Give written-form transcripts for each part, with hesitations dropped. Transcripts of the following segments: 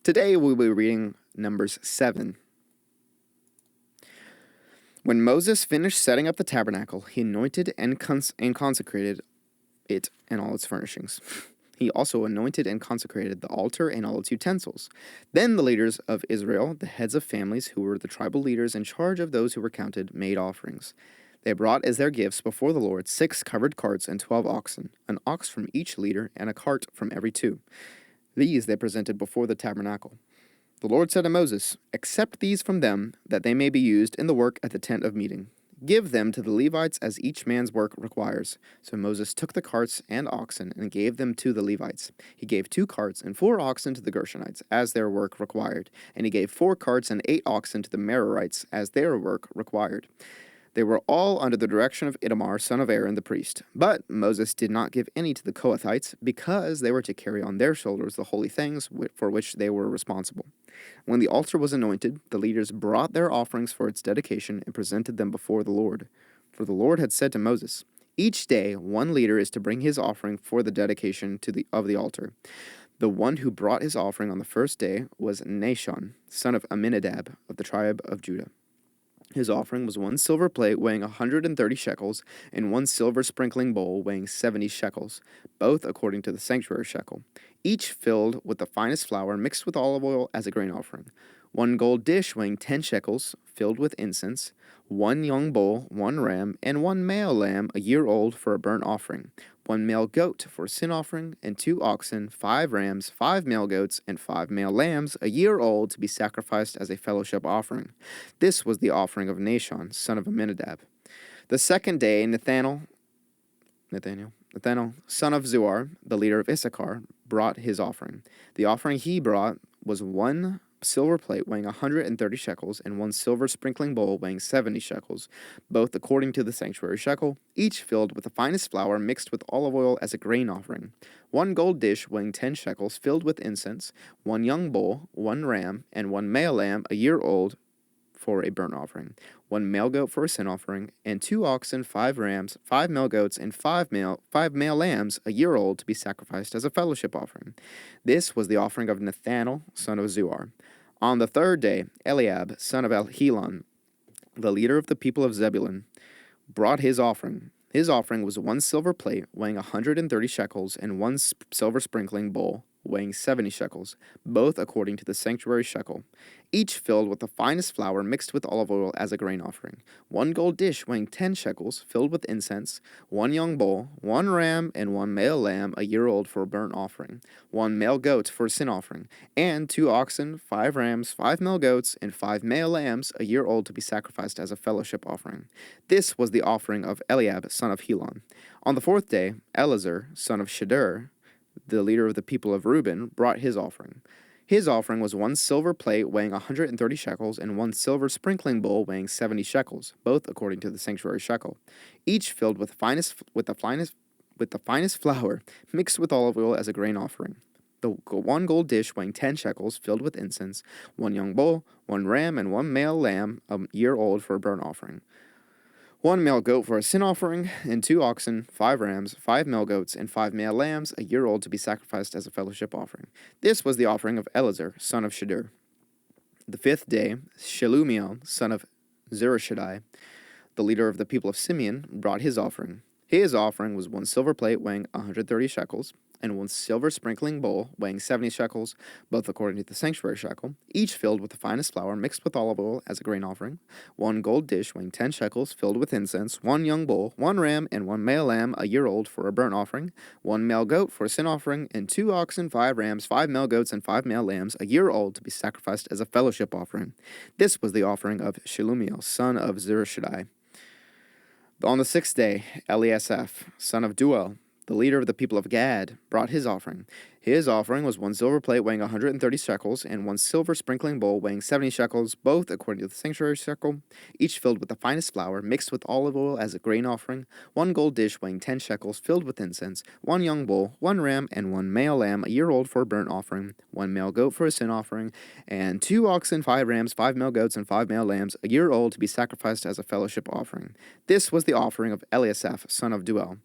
Today we'll be reading Numbers 7. When Moses finished setting up the tabernacle, he anointed and consecrated it and all its furnishings. He also anointed and consecrated the altar and all its utensils. Then the leaders of Israel, the heads of families who were the tribal leaders in charge of those who were counted, made offerings. They brought as their gifts before the Lord 6 covered carts and 12 oxen, an ox from each leader and a cart from every 2. These they presented before the tabernacle. The Lord said to Moses, "Accept these from them, that they may be used in the work at the tent of meeting. Give them to the Levites as each man's work requires." So Moses took the carts and oxen and gave them to the Levites. He gave 2 carts and 4 oxen to the Gershonites, as their work required, and he gave 4 carts and 8 oxen to the Merarites, as their work required. They were all under the direction of Ithamar, son of Aaron the priest. But Moses did not give any to the Kohathites, because they were to carry on their shoulders the holy things for which they were responsible. When the altar was anointed, the leaders brought their offerings for its dedication and presented them before the Lord. For the Lord had said to Moses, "Each day 1 leader is to bring his offering for the dedication of the altar." The one who brought his offering on the first day was Nahshon, son of Amminadab, of the tribe of Judah. His offering was 1 silver plate weighing 130 shekels, and 1 silver sprinkling bowl weighing 70 shekels, both according to the sanctuary shekel, each filled with the finest flour mixed with olive oil as a grain offering. 1 gold dish weighing 10 shekels, filled with incense, 1 young bull, 1 ram, and 1 male lamb a year old for a burnt offering, 1 male goat for a sin offering, and 2 oxen, 5 rams, 5 male goats, and 5 male lambs a year old to be sacrificed as a fellowship offering. This was the offering of Nahshon, son of Amminadab. The second day, Nathanael, son of Zuar, the leader of Issachar, brought his offering. The offering he brought was 1 silver plate weighing 130 shekels, and 1 silver sprinkling bowl weighing 70 shekels, both according to the sanctuary shekel, each filled with the finest flour mixed with olive oil as a grain offering. 1 gold dish weighing 10 shekels, filled with incense, 1 young bull, 1 ram, and 1 male lamb a year old for a burnt offering, 1 male goat for a sin offering, and 2 oxen, 5 rams, 5 male goats, and 5 male lambs a year old to be sacrificed as a fellowship offering. This was the offering of Nathanael, son of Zuar. On the third day, Eliab, son of Helon, the leader of the people of Zebulun, brought his offering. His offering was 1 silver plate weighing 130 shekels, and 1 silver sprinkling bowl weighing 70 shekels, both according to the sanctuary shekel, each filled with the finest flour mixed with olive oil as a grain offering. 1 gold dish weighing 10 shekels, filled with incense, 1 young bull, 1 ram, and 1 male lamb a year old for a burnt offering, 1 male goat for a sin offering, and 2 oxen, 5 rams, 5 male goats, and 5 male lambs a year old to be sacrificed as a fellowship offering. This was the offering of Eliab, son of Helon. On the 4th day, Eleazar, son of Shedeur, the leader of the people of Reuben, brought his offering. His offering was 1 silver plate weighing 130 shekels, and 1 silver sprinkling bowl weighing 70 shekels, both according to the sanctuary shekel, each filled with the finest flour mixed with olive oil as a grain offering. The 1 gold dish weighing 10 shekels, filled with incense, 1 young bull, 1 ram, and 1 male lamb a year old for a burnt offering, 1 male goat for a sin offering, and 2 oxen, 5 rams, 5 male goats, and 5 male lambs a year old to be sacrificed as a fellowship offering. This was the offering of Eleazar, son of Shedeur. The 5th day, Shelumiel, son of Zurishaddai, the leader of the people of Simeon, brought his offering. His offering was 1 silver plate weighing 130 shekels, and 1 silver sprinkling bowl weighing 70 shekels, both according to the sanctuary shekel, each filled with the finest flour mixed with olive oil as a grain offering, 1 gold dish weighing 10 shekels, filled with incense, 1 young bull, 1 ram, and 1 male lamb a year old for a burnt offering, 1 male goat for a sin offering, and 2 oxen, 5 rams, 5 male goats, and 5 male lambs a year old to be sacrificed as a fellowship offering. This was the offering of Shelumiel, son of Zurishaddai. On the 6th day, Eliasaph, son of Duel, the leader of the people of Gad, brought his offering. His offering was 1 silver plate weighing 130 shekels, and 1 silver sprinkling bowl weighing 70 shekels, both according to the sanctuary shekel, each filled with the finest flour mixed with olive oil as a grain offering, 1 gold dish weighing 10 shekels, filled with incense, 1 young bull, 1 ram, and 1 male lamb a year old for a burnt offering, 1 male goat for a sin offering, and 2 oxen, 5 rams, 5 male goats, and 5 male lambs a year old to be sacrificed as a fellowship offering. This was the offering of Eliasaph, son of Duel.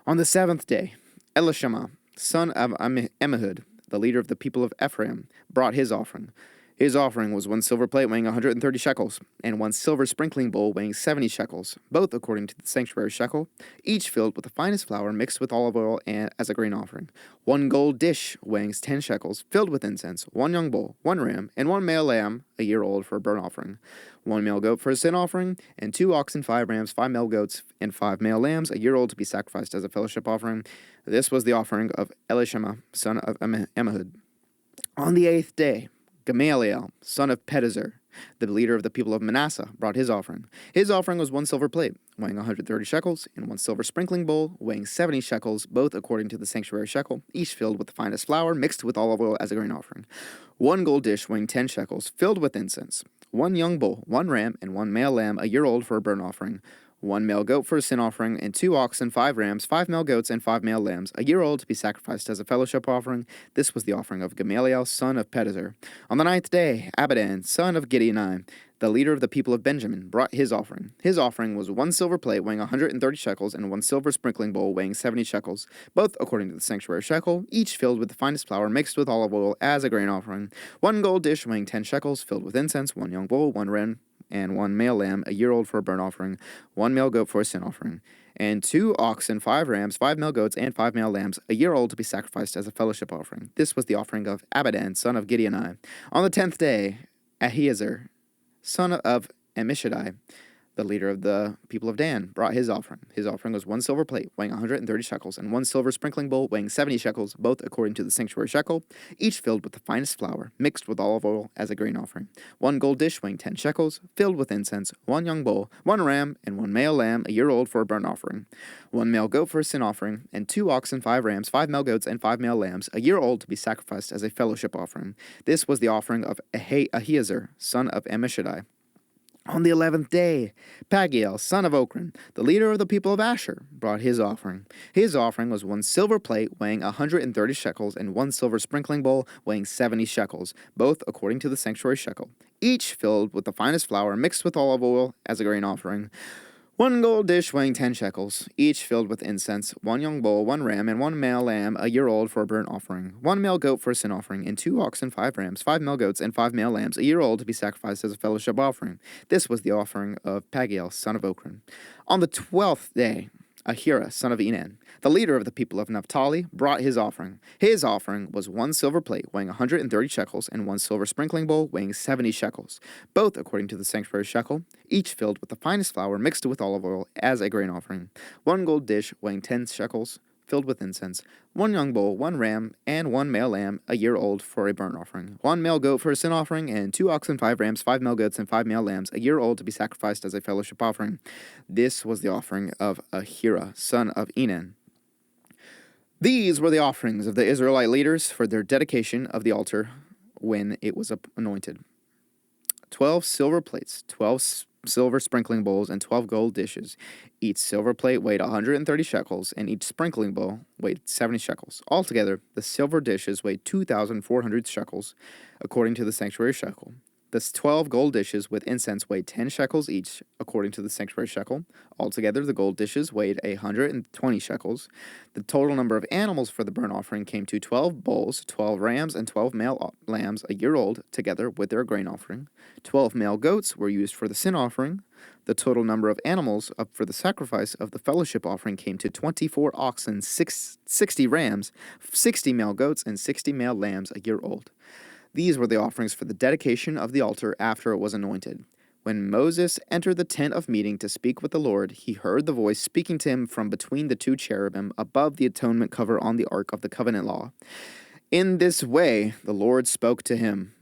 On the 7th day, Elishama, son of Ammihud, the leader of the people of Ephraim, brought his offering. His offering was 1 silver plate weighing 130 shekels, and 1 silver sprinkling bowl weighing 70 shekels, both according to the sanctuary shekel, each filled with the finest flour mixed with olive oil and as a grain offering. 1 gold dish weighing 10 shekels, filled with incense, 1 young bull, 1 ram, and 1 male lamb, a year old, for a burnt offering. 1 male goat for a sin offering, and 2 oxen, 5 rams, 5 male goats, and 5 male lambs, a year old, to be sacrificed as a fellowship offering. This was the offering of Elishama, son of Ammihud. On the 8th day, Gamaliel, son of Pedazur, the leader of the people of Manasseh, brought his offering. His offering was 1 silver plate, weighing 130 shekels, and 1 silver sprinkling bowl, weighing 70 shekels, both according to the sanctuary shekel, each filled with the finest flour, mixed with olive oil as a grain offering. 1 gold dish weighing 10 shekels, filled with incense. 1 young bull, 1 ram, and 1 male lamb, a year old, for a burnt offering. 1 male goat for a sin offering, and 2 oxen, 5 rams, 5 male goats, and 5 male lambs, a year old, to be sacrificed as a fellowship offering. This was the offering of Gamaliel, son of Pedazur. On the 9th day, Abidan, son of Gideoni, the leader of the people of Benjamin, brought his offering. His offering was 1 silver plate weighing 130 shekels, and 1 silver sprinkling bowl weighing 70 shekels, both according to the sanctuary shekel, each filled with the finest flour mixed with olive oil as a grain offering. 1 gold dish weighing 10 shekels, filled with incense, 1 young bull, 1 ram, and 1 male lamb, a year old, for a burnt offering, 1 male goat for a sin offering, and 2 oxen, 5 rams, 5 male goats, and 5 male lambs, a year old, to be sacrificed as a fellowship offering. This was the offering of Abidan, son of Gideoni. On the 10th day, Ahiezer, son of Ammishaddai, the leader of the people of Dan, brought his offering. His offering was 1 silver plate weighing 130 shekels, and 1 silver sprinkling bowl weighing 70 shekels, both according to the sanctuary shekel, each filled with the finest flour, mixed with olive oil as a grain offering. 1 gold dish weighing 10 shekels, filled with incense, 1 young bull, 1 ram, and 1 male lamb, a year old, for a burnt offering. 1 male goat for a sin offering, and 2 oxen, 5 rams, 5 male goats, and 5 male lambs, a year old, to be sacrificed as a fellowship offering. This was the offering of Ahiezer, son of Ammishaddai. On the 11th day, Pagiel, son of Ochran, the leader of the people of Asher, brought his offering. His offering was 1 silver plate weighing 130 shekels, and 1 silver sprinkling bowl weighing 70 shekels, both according to the sanctuary shekel, each filled with the finest flour mixed with olive oil as a grain offering. 1 gold dish weighing 10 shekels, each filled with incense, 1 young bull, 1 ram, and 1 male lamb, a year old, for a burnt offering, 1 male goat for a sin offering, and 2 oxen, 5 rams, 5 male goats, and 5 male lambs, a year old, to be sacrificed as a fellowship offering. This was the offering of Pagiel, son of Ochran. On the 12th day, Ahira, son of Enan, the leader of the people of Naphtali, brought his offering. His offering was 1 silver plate weighing 130 shekels, and 1 silver sprinkling bowl weighing 70 shekels, both according to the sanctuary shekel, each filled with the finest flour mixed with olive oil as a grain offering. 1 gold dish weighing 10 shekels, filled with incense, 1 young bull, 1 ram, and 1 male lamb, a year old, for a burnt offering, 1 male goat for a sin offering, and 2 oxen, 5 rams, 5 male goats, and 5 male lambs, a year old, to be sacrificed as a fellowship offering. This was the offering of Ahira, son of Enan. These were the offerings of the Israelite leaders for their dedication of the altar when it was anointed: 12 silver plates, 12 silver sprinkling bowls, and 12 gold dishes. Each silver plate weighed 130 shekels, and each sprinkling bowl weighed 70 shekels. Altogether, the silver dishes weighed 2,400 shekels, according to the sanctuary shekel. The 12 gold dishes with incense weighed 10 shekels each, according to the sanctuary shekel. Altogether, the gold dishes weighed 120 shekels. The total number of animals for the burnt offering came to 12 bulls, 12 rams, and 12 male lambs, a year old, together with their grain offering. 12 male goats were used for the sin offering. The total number of animals up for the sacrifice of the fellowship offering came to 24 oxen, 60 rams, 60 male goats, and 60 male lambs, a year old. These were the offerings for the dedication of the altar after it was anointed. When Moses entered the tent of meeting to speak with the Lord, he heard the voice speaking to him from between the 2 cherubim above the atonement cover on the ark of the covenant law. In this way the Lord spoke to him: